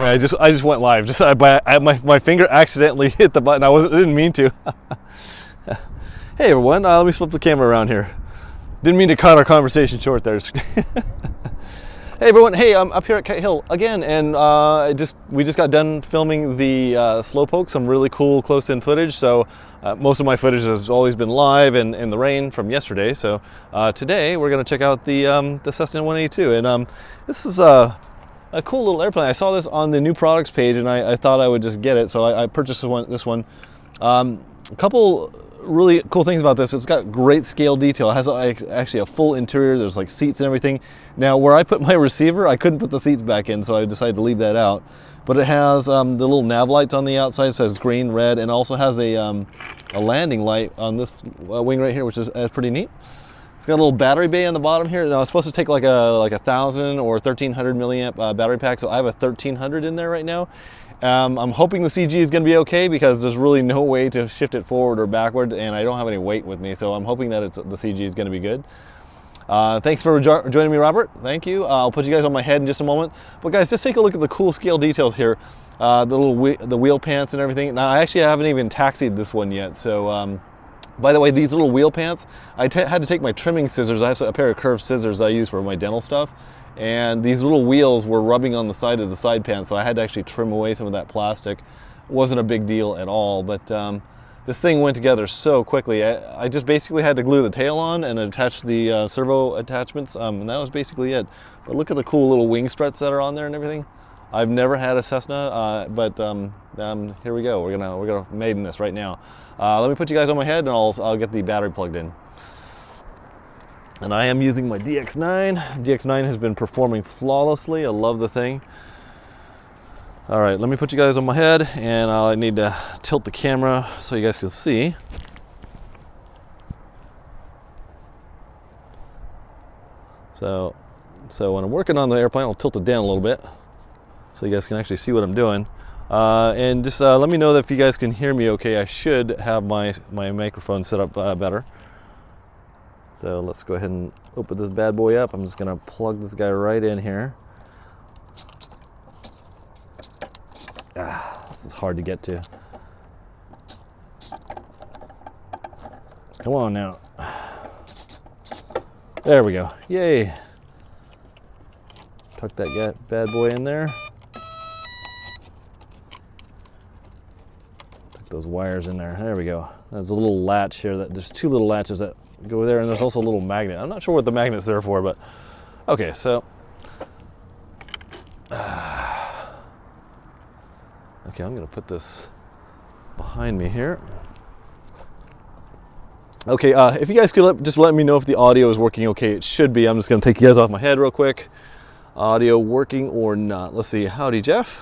I just went live. Just my finger accidentally hit the button. I didn't mean to. Hey everyone, let me flip the camera around here. Didn't mean to cut our conversation short there. Hey everyone, hey, I'm up here at Kite Hill again, and we just got done filming the Slowpoke, some really cool close-in footage. So most of my footage has always been live and in the rain from yesterday. So today we're going to check out the Cessna 182, and this is a cool little airplane. I saw this on the new products page, and I thought I would just get it, so I purchased this one. A couple really cool things about this. It's got great scale detail. It has actually a full interior. There's like seats and everything. Now where I put my receiver, I couldn't put the seats back in, so I decided to leave that out. But it has the little nav lights on the outside. It says green, red, and also has a landing light on this wing right here, which is pretty neat. It's got a little battery bay on the bottom here. Now it's supposed to take like a 1,000 or 1,300 milliamp battery pack, so I have a 1,300 in there right now. I'm hoping the CG is going to be okay because there's really no way to shift it forward or backward, and I don't have any weight with me, so I'm hoping that the CG is going to be good. Thanks for joining me, Robert. Thank you. I'll put you guys on my head in just a moment. But guys, just take a look at the cool scale details here. The wheel pants and everything. Now I actually haven't even taxied this one yet, so by the way, these little wheel pants, I had to take my trimming scissors. I have a pair of curved scissors I use for my dental stuff. And these little wheels were rubbing on the side of the side pan, so I had to actually trim away some of that plastic. It wasn't a big deal at all, but this thing went together so quickly. I just basically had to glue the tail on and attach the servo attachments, and that was basically it. But look at the cool little wing struts that are on there and everything. I've never had a Cessna, but here we go. We're gonna Maiden this right now. Let me put you guys on my head, and I'll get the battery plugged in. And I am using my DX9. DX9 has been performing flawlessly. I love the thing. All right, let me put you guys on my head, and I need to tilt the camera so you guys can see. So when I'm working on the airplane, I'll tilt it down a little bit so you guys can actually see what I'm doing. And just let me know that if you guys can hear me okay. I should have my microphone set up better. So let's go ahead and open this bad boy up. I'm just gonna plug this guy right in here. This is hard to get to. Come on now. There we go. Yay. Tuck that bad boy in there. Tuck those wires in there. There we go. There's a little latch here. There's two little latches that go there, and there's also a little magnet. I'm not sure what the magnet's there for, but okay, so okay, I'm gonna put this behind me here. Okay, if you guys could just let me know if the audio is working okay. It should be. I'm just gonna take you guys off my head real quick. Audio working or not? Let's see. Howdy, Jeff.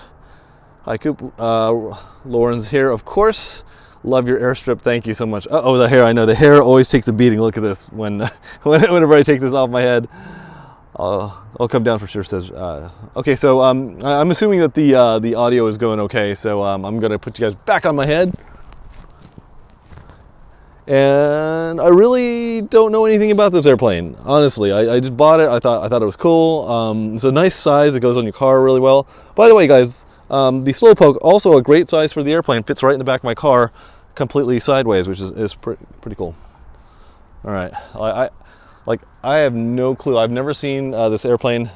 Hi, Coop. Lauren's here, of course. Love your airstrip. Thank you so much. Oh, the hair. I know the hair always takes a beating. Look at this. Whenever I take this off my head, I'll come down for sure. Says okay. So I'm assuming that the audio is going okay. So I'm gonna put you guys back on my head. And I really don't know anything about this airplane. Honestly, I just bought it. I thought it was cool. It's a nice size. It goes on your car really well. By the way, guys. The Slowpoke, also a great size for the airplane, fits right in the back of my car, completely sideways, which is pretty cool. All right, I have no clue. I've never seen this airplane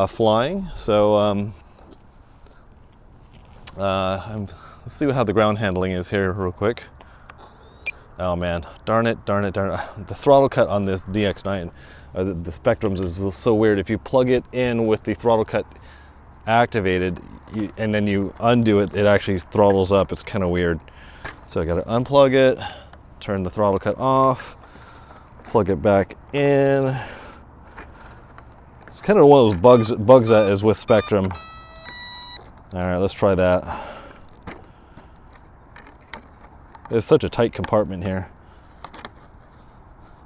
flying, so let's see how the ground handling is here real quick. Oh man, darn it. The throttle cut on this DX9, the Spectrums, is so weird. If you plug it in with the throttle cut activated and then you undo it, it actually throttles up. It's kind of weird. So I got to unplug it, turn the throttle cut off, plug it back in. It's kind of one of those bugs that is with Spectrum. All right, let's try that. It's such a tight compartment here.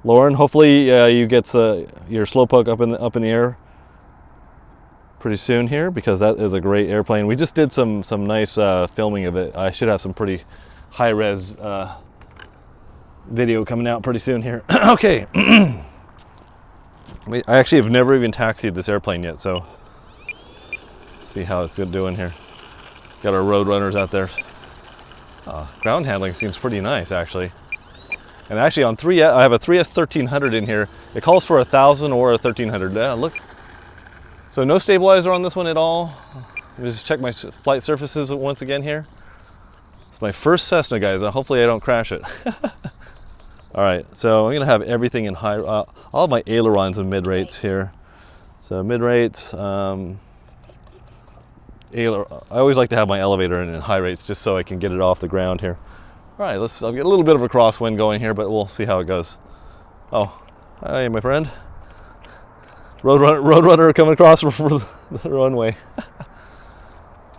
Lauren, hopefully you get your Slowpoke up in the air pretty soon here, because that is a great airplane. We just did some nice filming of it. I should have some pretty high-res video coming out pretty soon here. Okay. I actually have never even taxied this airplane yet, so See how it's doing here. Got our road runners out there. Ground handling seems pretty nice, actually. And actually on I have a 3S 1300 in here. It calls for 1,000 or a 1300. Look. So no stabilizer on this one at all. Let me just check my flight surfaces once again here. It's my first Cessna, guys. Hopefully I don't crash it. All right, so I'm gonna have everything in high, all of my ailerons and mid rates here. So mid rates, I always like to have my elevator in high rates just so I can get it off the ground here. All right, I'll get a little bit of a crosswind going here, but we'll see how it goes. Oh, hi, my friend. Road runner coming across for the runway.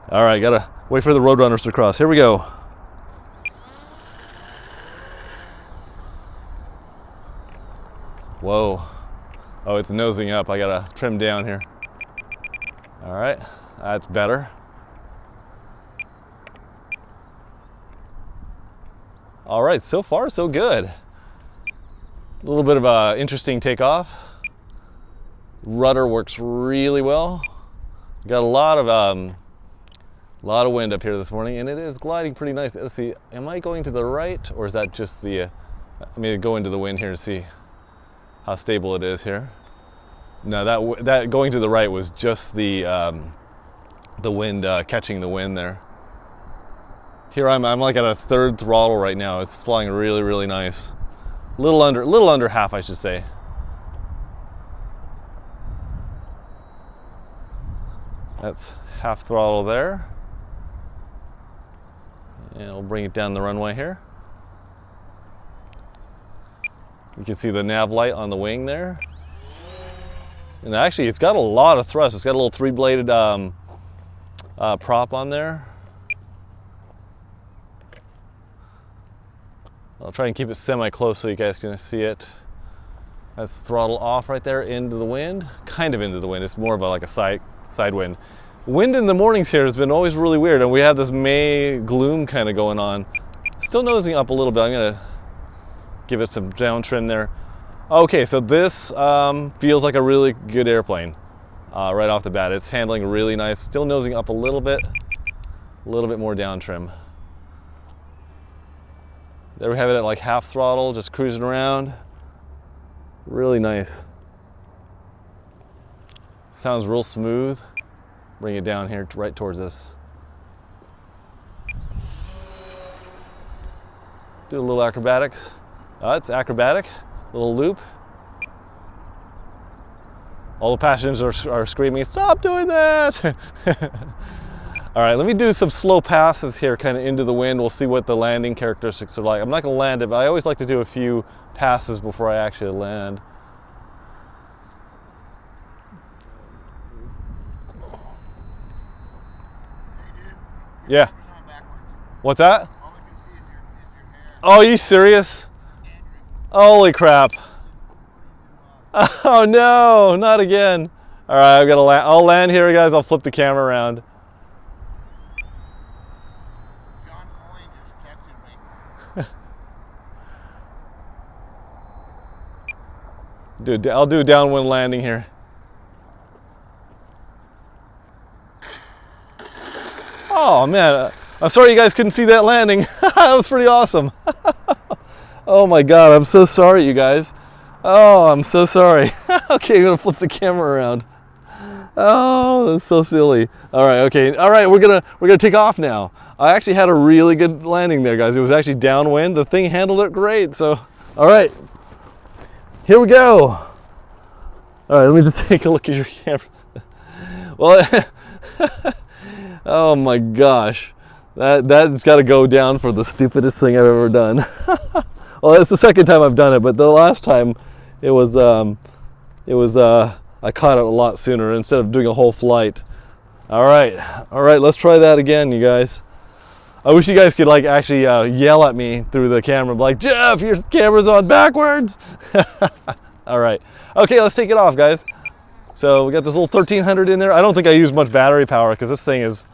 All right, gotta wait for the road runners to cross. Here we go. Whoa. Oh, it's nosing up. I gotta trim down here. All right, that's better. All right, so far so good. A little bit of an interesting takeoff. Rudder works really well. Got a lot of wind up here this morning, and it is gliding pretty nice. Let's see, am I going to the right, or is that just the? Let me go into the wind here and see how stable it is here. No, that going to the right was just the wind catching the wind there. Here I'm like at a third throttle right now. It's flying really, really nice. Little under half, I should say. That's half throttle there. And we'll bring it down the runway here. You can see the nav light on the wing there. And actually, it's got a lot of thrust. It's got a little three-bladed prop on there. I'll try and keep it semi-close so you guys can see it. That's throttle off right there into the wind. Kind of into the wind. It's more of like a side wind. Wind in the mornings here has been always really weird, and we have this May gloom kind of going on. Still nosing up a little bit. I'm gonna give it some down trim there. Okay, so this feels like a really good airplane right off the bat. It's handling really nice. Still nosing up a little bit more down trim. There we have it at like half throttle, just cruising around. Really nice. Sounds real smooth. Bring it down here right towards us. Do a little acrobatics. It's acrobatic, little loop. All the passengers are screaming, "Stop doing that!" All right, let me do some slow passes here, kind of into the wind. We'll see what the landing characteristics are like. I'm not gonna land it, but I always like to do a few passes before I actually land. Yeah. What's that? Oh, are you serious? Holy crap. Oh no, not again. All right, I've got to land. I'll land here, guys. I'll flip the camera around. Dude, I'll do a downwind landing here. Oh man, I'm sorry you guys couldn't see that landing. That was pretty awesome. Oh my God, I'm so sorry, you guys. Oh, I'm so sorry. Okay, I'm gonna flip the camera around. Oh, that's so silly. All right, okay, all right, we're gonna take off now. I actually had a really good landing there, guys. It was actually downwind. The thing handled it great. So, all right, here we go. All right, let me just take a look at your camera. Well, oh my gosh, that's got to go down for the stupidest thing I've ever done. Well, it's the second time I've done it, but the last time it was I caught it a lot sooner instead of doing a whole flight. All right, let's try that again, you guys. I wish you guys could like actually yell at me through the camera, like, "Jeff, your camera's on backwards." All right, okay, let's take it off, guys. So we got this little 1300 in there. I don't think I used much battery power because this thing is,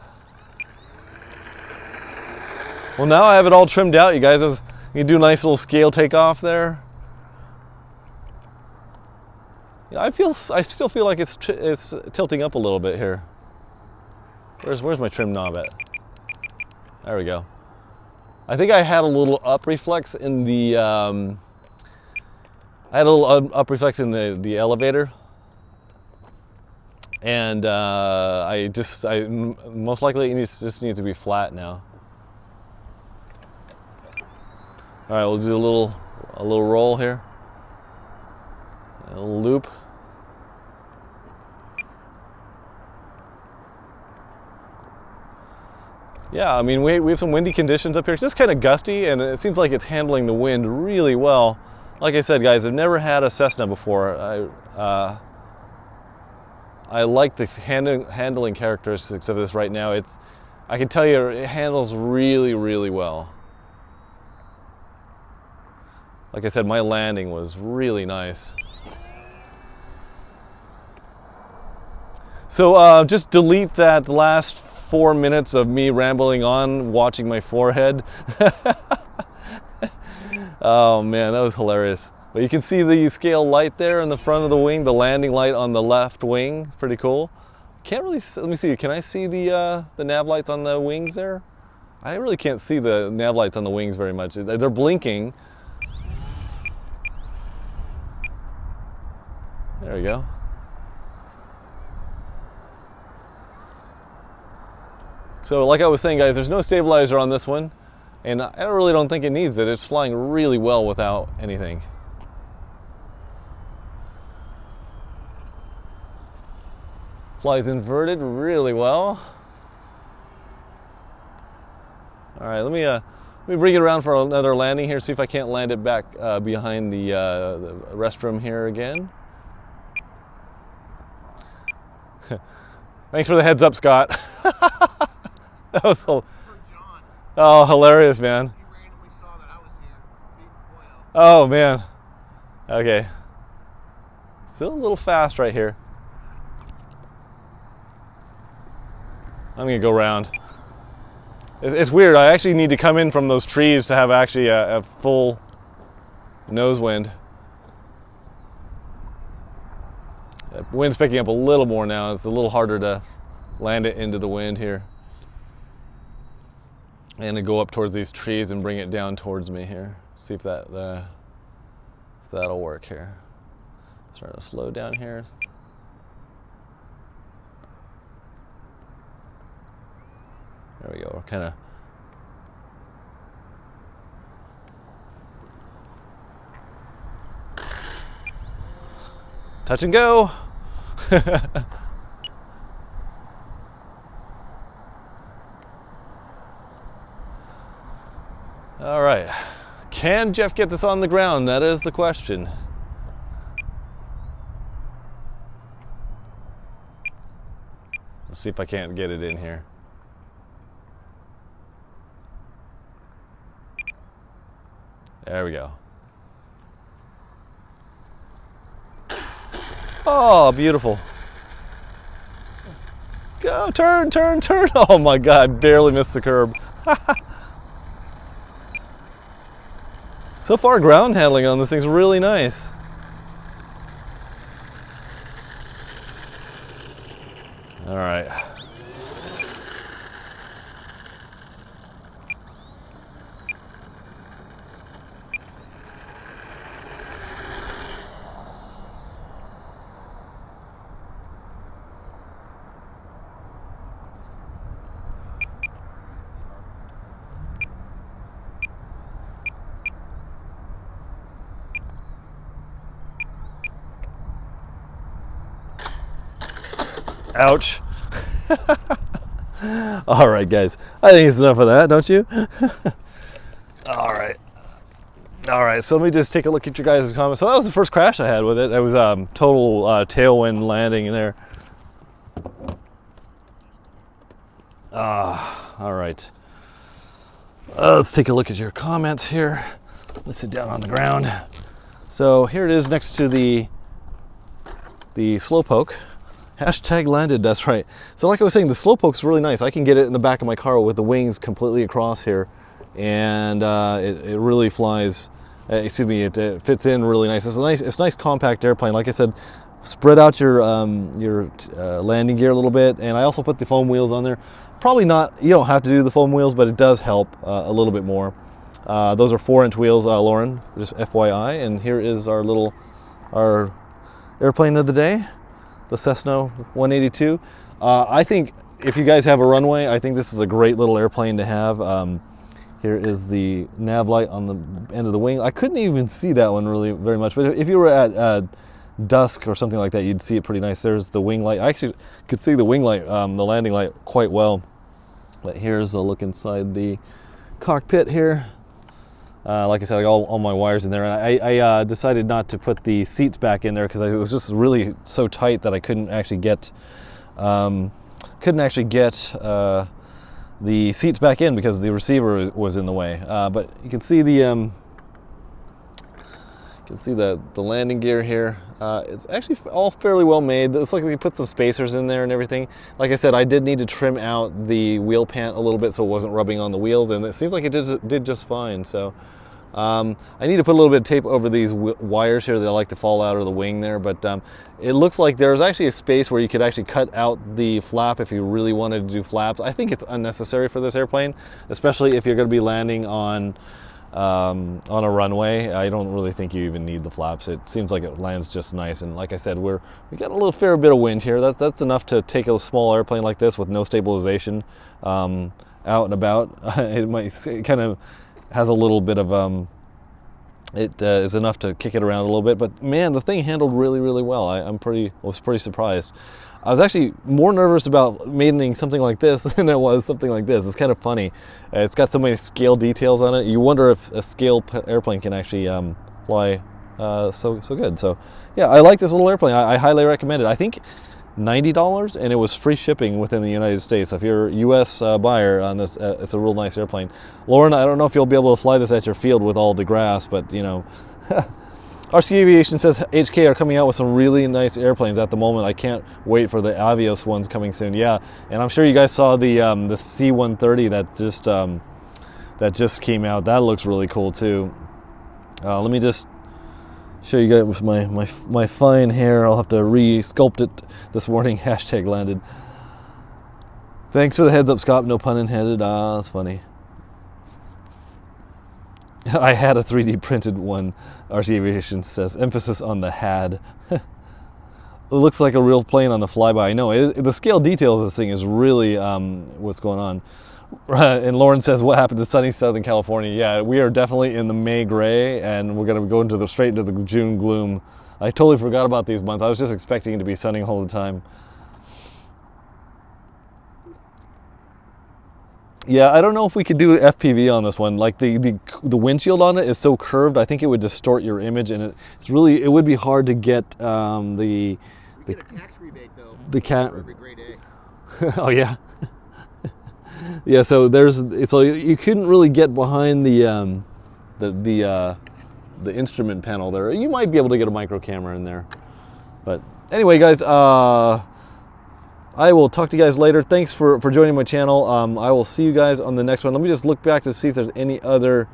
well, now I have it all trimmed out, you guys. You can do a nice little scale takeoff there. Yeah, I still feel like it's tilting up a little bit here. Where's my trim knob at? There we go. I think I had a little up reflex in the up reflex in the elevator, and I most likely it just needs to be flat now. All right, we'll do a little roll here, a little loop. Yeah, I mean, we have some windy conditions up here. It's just kind of gusty, and it seems like it's handling the wind really well. Like I said, guys, I've never had a Cessna before. I like the handling characteristics of this right now. I can tell you, it handles really, really well. Like I said, my landing was really nice. So just delete that last 4 minutes of me rambling on, watching my forehead. Oh man, that was hilarious. But you can see the scale light there in the front of the wing, the landing light on the left wing. It's pretty cool. Can't really, let me see, can I see the nav lights on the wings there? I really can't see the nav lights on the wings very much. They're blinking. There we go. So like I was saying, guys, there's no stabilizer on this one, and I really don't think it needs it. It's flying really well without anything. Flies inverted really well. All right, let me bring it around for another landing here, see if I can't land it back behind the restroom here again. Thanks for the heads up, Scott. That was hilarious, man. He randomly saw that I was here. Oh man. Okay. Still a little fast right here. I'm gonna go around. It's weird. I actually need to come in from those trees to have actually a full nose wind. The wind's picking up a little more now. It's a little harder to land it into the wind here. And to go up towards these trees and bring it down towards me here. See if that'll work here. Start to slow down here. There we go. We're kind of touch and go. All right, can Jeff get this on the ground? That is the question. Let's see if I can't get it in here. There we go. Oh, beautiful. Go, turn, turn, turn. Oh my God, barely missed the curb. So far, ground handling on this thing's really nice. All right. Ouch. All right, guys. I think it's enough of that, don't you? All right. All right, so let me just take a look at your guys' comments. So that was the first crash I had with it. It was total tailwind landing in there. All right. Let's take a look at your comments here. Let's sit down on the ground. So here it is next to the slowpoke. Hashtag landed, that's right. So like I was saying, the slowpoke's really nice. I can get it in the back of my car with the wings completely across here, and it really flies, it fits in really nice. It's a nice compact airplane. Like I said, spread out your landing gear a little bit, and I also put the foam wheels on there. Probably not, you don't have to do the foam wheels, but it does help a little bit more. Those are 4-inch wheels, Lauren, just FYI. And here is our airplane of the day, the Cessna 182. I think if you guys have a runway, I think this is a great little airplane to have. Here is the Nav Light on the end of the wing. I couldn't even see that one really very much, but if you were at dusk or something like that, you'd see it pretty nice. There's the wing light. I actually could see the wing light, the landing light, quite well. But here's a look inside the cockpit here. Like I said, I got all my wires in there, and I decided not to put the seats back in there because it was just really so tight that I couldn't actually get the seats back in because the receiver was in the way. But you can see the landing gear here. It's actually all fairly well made. It looks like they put some spacers in there and everything. Like I said, I did need to trim out the wheel pant a little bit so it wasn't rubbing on the wheels, and it seems like it did just fine. So I need to put a little bit of tape over these wires here that like to fall out of the wing there, but it looks like there's actually a space where you could actually cut out the flap if you really wanted to do flaps. I think it's unnecessary for this airplane, especially if you're going to be landing on a runway. I don't really think you even need the flaps. It seems like it lands just nice, and like I said, we got a little fair bit of wind here. That's enough to take a small airplane like this with no stabilization out and about. It kind of has a little bit of it is enough to kick it around a little bit, but man, the thing handled really, really well. I was pretty surprised. I was actually more nervous about maidening something like this than it was something like this. It's kind of funny. It's got so many scale details on it. You wonder if a scale airplane can actually fly so good. So yeah, I like this little airplane. I highly recommend it. I think $90, and it was free shipping within the United States. So if you're a U.S. buyer on this, it's a real nice airplane. Lauren, I don't know if you'll be able to fly this at your field with all the grass, but you know. RC Aviation says HK are coming out with some really nice airplanes at the moment. I can't wait for the Avios ones coming soon. Yeah, and I'm sure you guys saw the C-130 that just came out. That looks really cool too. Let me just show you guys with my fine hair. I'll have to re-sculpt it this morning. Hashtag landed. Thanks for the heads up, Scott. No pun intended. That's funny. I had a 3D printed one. RC Aviation says, emphasis on the had. It looks like a real plane on the flyby. I know, the scale detail of this thing is really what's going on. And Lauren says, what happened to sunny Southern California? Yeah, we are definitely in the May gray, and we're going to go straight into the June gloom. I totally forgot about these months. I was just expecting it to be sunny all the time. Yeah, I don't know if we could do FPV on this one. Like the windshield on it is so curved, I think it would distort your image, and it would be hard to get we get a tax rebate though. The cat for every grade A. Oh yeah. Yeah, so you couldn't really get behind the instrument panel there. You might be able to get a micro camera in there, but anyway, guys. I will talk to you guys later. Thanks for joining my channel. I will see you guys on the next one. Let me just look back to see if there's any other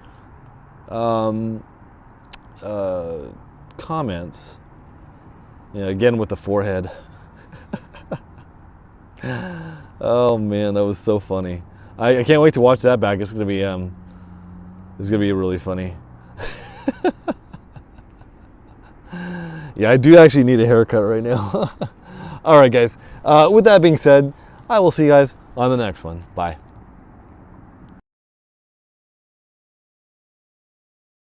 comments. Yeah, again with the forehead. Oh man, that was so funny. I can't wait to watch that back. It's gonna be really funny. Yeah, I do actually need a haircut right now. All right, guys. With that being said, I will see you guys on the next one. Bye.